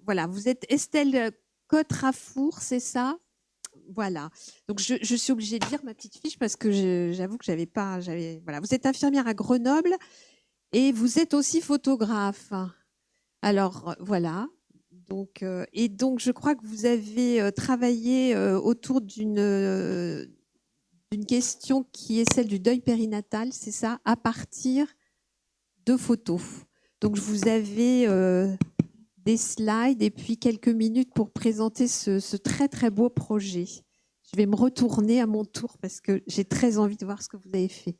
Voilà, vous êtes Estelle Cotrafour, c'est ça? Voilà. Donc je suis obligée de lire ma petite fiche parce que j'avoue que j'avais pas. Voilà. Vous êtes infirmière à Grenoble et vous êtes aussi photographe. Alors voilà. Donc et donc je crois que vous avez travaillé autour d'une question qui est celle du deuil périnatal, c'est ça, à partir de photos. Donc vous avez des slides et puis quelques minutes pour présenter ce très très beau projet. Je vais me retourner à mon tour parce que j'ai très envie de voir ce que vous avez fait.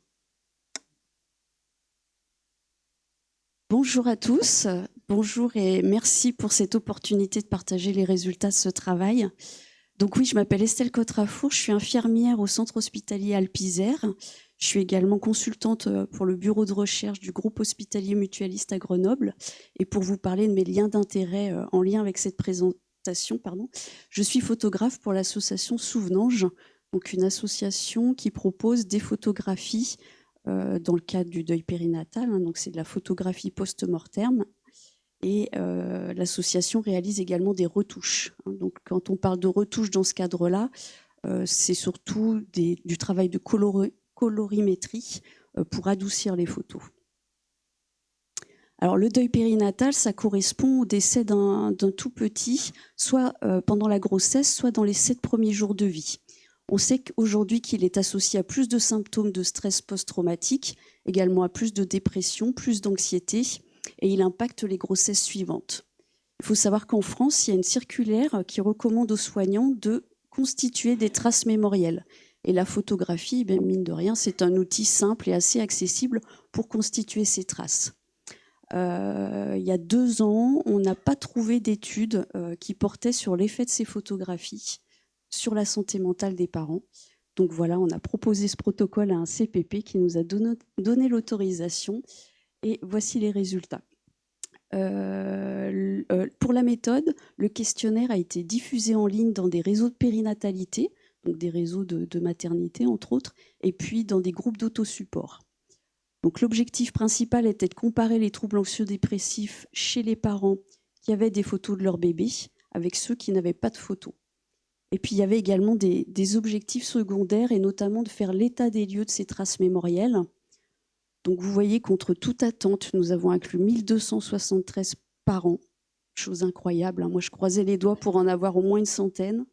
Bonjour à tous, bonjour et merci pour cette opportunité de partager les résultats de ce travail. Donc oui, je m'appelle Estelle Cotrafour, je suis infirmière au centre hospitalier Alpes-Isère. Je suis également consultante pour le bureau de recherche du groupe hospitalier mutualiste à Grenoble. Et pour vous parler de mes liens d'intérêt en lien avec cette présentation, je suis photographe pour l'association Souvenange, donc une association qui propose des photographies dans le cadre du deuil périnatal, donc c'est de la photographie post-mortem. Et l'association réalise également des retouches. Donc, quand on parle de retouches dans ce cadre-là, c'est surtout du travail de colorimétrie pour adoucir les photos. Alors, le deuil périnatal, ça correspond au décès d'un tout petit, soit pendant la grossesse, soit dans les 7 premiers jours de vie. On sait qu'aujourd'hui qu'il est associé à plus de symptômes de stress post-traumatique, également à plus de dépression, plus d'anxiété, et il impacte les grossesses suivantes. Il faut savoir qu'en France, il y a une circulaire qui recommande aux soignants de constituer des traces mémorielles. Et la photographie, mine de rien, c'est un outil simple et assez accessible pour constituer ces traces. Il y a 2 ans, on n'a pas trouvé d'études qui portaient sur l'effet de ces photographies sur la santé mentale des parents. Donc voilà, on a proposé ce protocole à un CPP qui nous a donné l'autorisation et voici les résultats. Pour la méthode, le questionnaire a été diffusé en ligne dans des réseaux de périnatalité, donc des réseaux de maternité entre autres, et puis dans des groupes d'autosupport. Donc l'objectif principal était de comparer les troubles anxio-dépressifs chez les parents qui avaient des photos de leur bébé avec ceux qui n'avaient pas de photos. Et puis il y avait également des objectifs secondaires et notamment de faire l'état des lieux de ces traces mémorielles. Donc vous voyez qu'entre toute attente, nous avons inclus 1273 parents, chose incroyable. Moi je croisais les doigts pour en avoir au moins une centaine.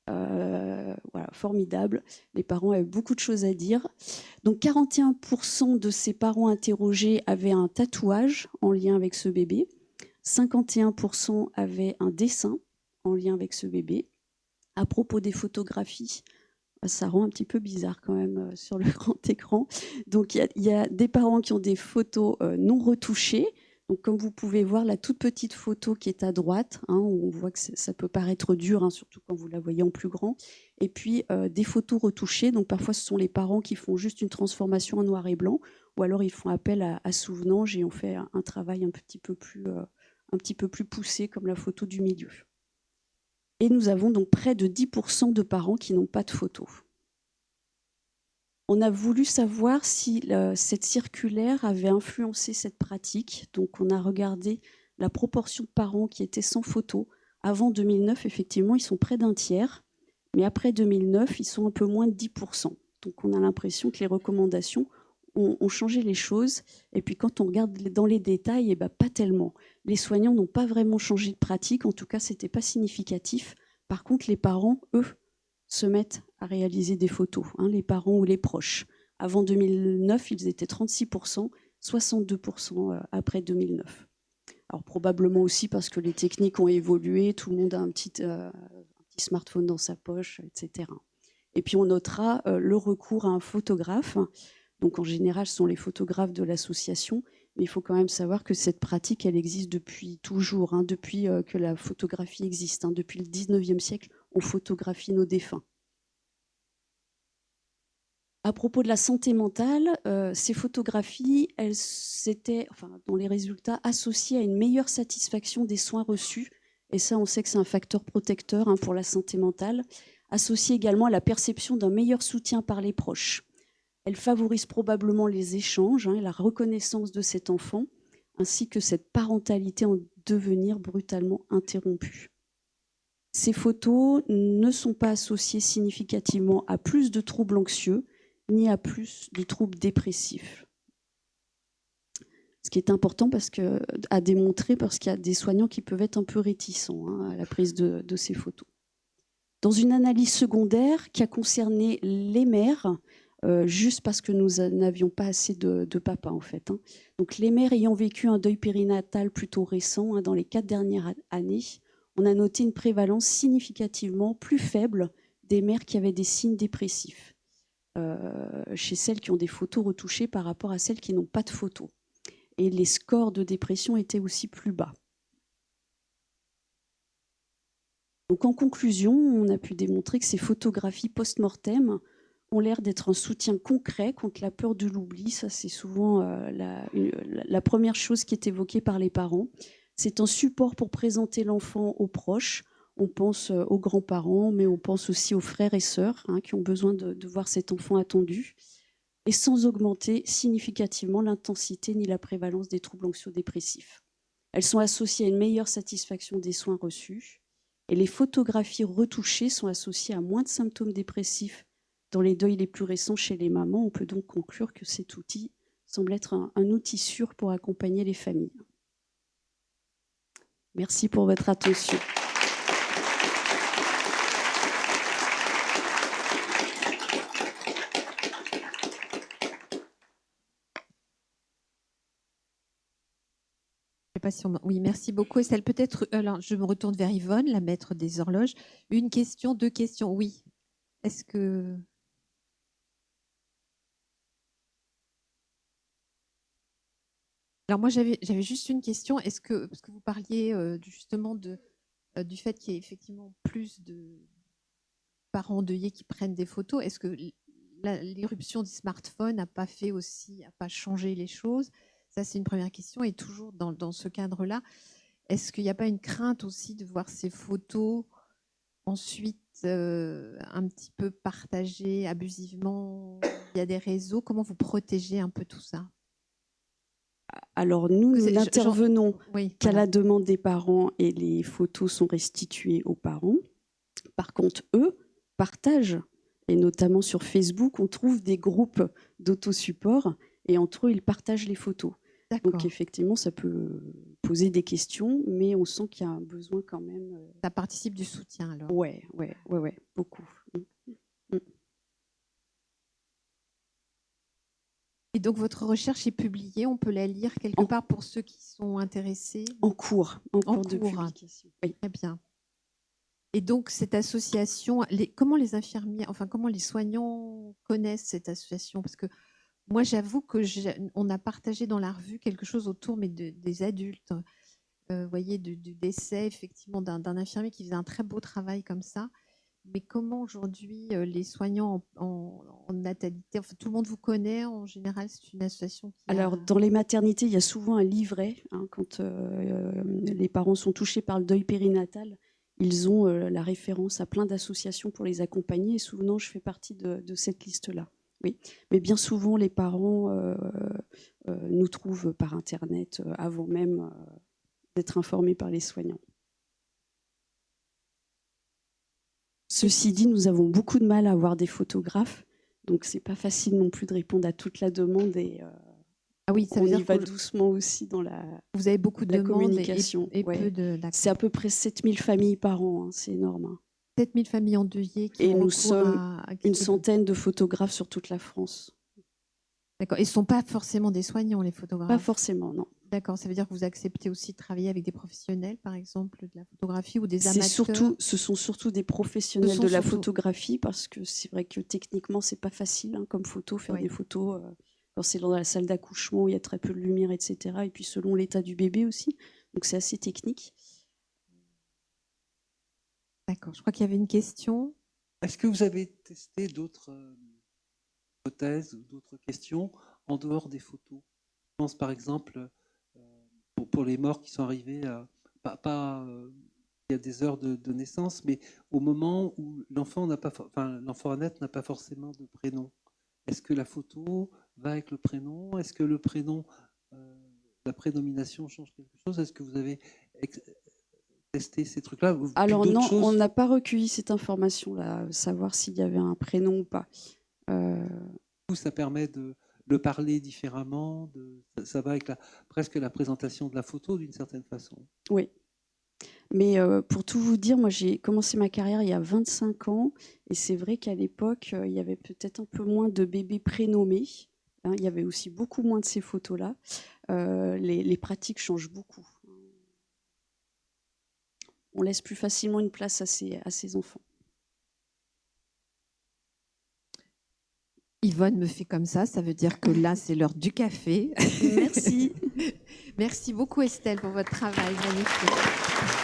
Voilà, formidable. Les parents avaient beaucoup de choses à dire. Donc 41% de ces parents interrogés avaient un tatouage en lien avec ce bébé. 51% avaient un dessin en lien avec ce bébé. À propos des photographies, ça rend un petit peu bizarre quand même sur le grand écran. Donc il y a des parents qui ont des photos non retouchées. Donc, comme vous pouvez voir, la toute petite photo qui est à droite, où on voit que ça peut paraître dur, surtout quand vous la voyez en plus grand. Et puis, des photos retouchées. Donc, parfois, ce sont les parents qui font juste une transformation en noir et blanc, ou alors ils font appel à Souvenange et on fait un travail un petit peu plus poussé, comme la photo du milieu. Et nous avons donc près de 10% de parents qui n'ont pas de photos. On a voulu savoir si cette circulaire avait influencé cette pratique. Donc, on a regardé la proportion de parents qui étaient sans photo. Avant 2009, effectivement, ils sont près d'un tiers. Mais après 2009, ils sont un peu moins de 10%. Donc, on a l'impression que les recommandations ont changé les choses. Et puis, quand on regarde dans les détails, pas tellement. Les soignants n'ont pas vraiment changé de pratique. En tout cas, ce n'était pas significatif. Par contre, les parents, eux, se mettent à réaliser des photos, les parents ou les proches. Avant 2009, ils étaient 36%, 62% après 2009. Alors probablement aussi parce que les techniques ont évolué, tout le monde a un petit smartphone dans sa poche, etc. Et puis on notera le recours à un photographe. Donc en général, ce sont les photographes de l'association, mais il faut quand même savoir que cette pratique, elle existe depuis toujours, depuis que la photographie existe. Depuis le 19e siècle, on photographie nos défunts. À propos de la santé mentale, ces photographies, elles s'étaient, dans les résultats, associées à une meilleure satisfaction des soins reçus. Et ça, on sait que c'est un facteur protecteur pour la santé mentale, associé également à la perception d'un meilleur soutien par les proches. Elles favorisent probablement les échanges et la reconnaissance de cet enfant, ainsi que cette parentalité devenir brutalement interrompues. Ces photos ne sont pas associées significativement à plus de troubles anxieux ni à plus de troubles dépressifs. Ce qui est important à démontrer parce qu'il y a des soignants qui peuvent être un peu réticents à la prise de ces photos. Dans une analyse secondaire qui a concerné les mères, juste parce que nous n'avions pas assez de papas en fait. Donc les mères ayant vécu un deuil périnatal plutôt récent, dans les 4 dernières années, on a noté une prévalence significativement plus faible des mères qui avaient des signes dépressifs, chez celles qui ont des photos retouchées par rapport à celles qui n'ont pas de photos. Et les scores de dépression étaient aussi plus bas. Donc en conclusion, on a pu démontrer que ces photographies post-mortem ont l'air d'être un soutien concret contre la peur de l'oubli. Ça, c'est souvent la première chose qui est évoquée par les parents. C'est un support pour présenter l'enfant aux proches. On pense aux grands-parents, mais on pense aussi aux frères et sœurs qui ont besoin de voir cet enfant attendu, et sans augmenter significativement l'intensité ni la prévalence des troubles anxio-dépressifs. Elles sont associées à une meilleure satisfaction des soins reçus, et les photographies retouchées sont associées à moins de symptômes dépressifs dans les deuils les plus récents chez les mamans. On peut donc conclure que cet outil semble être un outil sûr pour accompagner les familles. Merci pour votre attention. Pas si oui, merci beaucoup. Estelle, peut-être, alors je me retourne vers Yvonne, la maître des horloges. Une question, 2 questions. Oui. Est-ce que... Alors moi, j'avais juste une question. Est-ce que, parce que vous parliez justement du fait qu'il y ait effectivement plus de parents endeuillés qui prennent des photos, est-ce que l'éruption du smartphone n'a pas fait aussi, n'a pas changé les choses? Ça, c'est une première question. Et toujours dans ce cadre-là, est-ce qu'il n'y a pas une crainte aussi de voir ces photos ensuite un petit peu partagées abusivement via des réseaux? Comment vous protégez un peu tout ça? Alors nous n'intervenons oui, qu'à voilà. la demande des parents et les photos sont restituées aux parents. Par contre, eux partagent, et notamment sur Facebook, on trouve des groupes d'autosupport et entre eux, ils partagent les photos. Donc effectivement, ça peut poser des questions, mais on sent qu'il y a un besoin quand même. Ça participe du soutien alors? Ouais, beaucoup. Et donc votre recherche est publiée, on peut la lire quelque part pour ceux qui sont intéressés? En cours de publication. Oui. Très bien. Et donc cette association, comment les infirmiers, enfin comment les soignants connaissent cette association? Parce que moi j'avoue que on a partagé dans la revue quelque chose autour des adultes, vous voyez, du décès effectivement d'un infirmier qui faisait un très beau travail comme ça. Mais comment aujourd'hui les soignants en natalité, enfin, tout le monde vous connaît en général, c'est une association qui Alors dans les maternités, il y a souvent un livret quand les parents sont touchés par le deuil périnatal. Ils ont la référence à plein d'associations pour les accompagner et souvent je fais partie de cette liste-là. Oui, mais bien souvent les parents nous trouvent par internet avant même d'être informés par les soignants. Ceci dit, nous avons beaucoup de mal à avoir des photographes, donc c'est pas facile non plus de répondre à toute la demande et ah oui, ça on veut dire y va doucement aussi dans vous avez beaucoup de communication. Et peu de... C'est à peu près 7000 familles par an, c'est énorme. 7000 familles endeuillées qui et ont nous recours sommes une centaine de photographes sur toute la France. D'accord. Et ce ne sont pas forcément des soignants, les photographes? Pas forcément, non. D'accord. Ça veut dire que vous acceptez aussi de travailler avec des professionnels, par exemple, de la photographie ou des amateurs? Ce sont surtout des professionnels de la photographie parce que c'est vrai que techniquement, c'est pas facile comme photo, faire des photos quand c'est dans la salle d'accouchement où il y a très peu de lumière, etc. Et puis selon l'état du bébé aussi. Donc c'est assez technique. D'accord. Je crois qu'il y avait une question. Est-ce que vous avez testé d'autres hypothèses ou d'autres questions en dehors des photos? Je pense par exemple pour les morts qui sont arrivés, il y a des heures de naissance, mais au moment où l'enfant à naître n'a pas forcément de prénom. Est-ce que la photo va avec le prénom? Est-ce que le prénom, la prénomination change quelque chose? Est-ce que vous avez tester ces trucs-là? Alors D'autres non, choses? on n'a pas recueilli cette information-là, savoir s'il y avait un prénom ou pas. Ça permet de le parler différemment, ça va avec presque la présentation de la photo d'une certaine façon. Oui. Mais pour tout vous dire, moi j'ai commencé ma carrière il y a 25 ans et c'est vrai qu'à l'époque, il y avait peut-être un peu moins de bébés prénommés. Hein, il y avait aussi beaucoup moins de ces photos-là. Les pratiques changent beaucoup. On laisse plus facilement une place à ces enfants. Yvonne me fait comme ça veut dire que là, c'est l'heure du café. Merci. Merci beaucoup Estelle pour votre travail magnifique.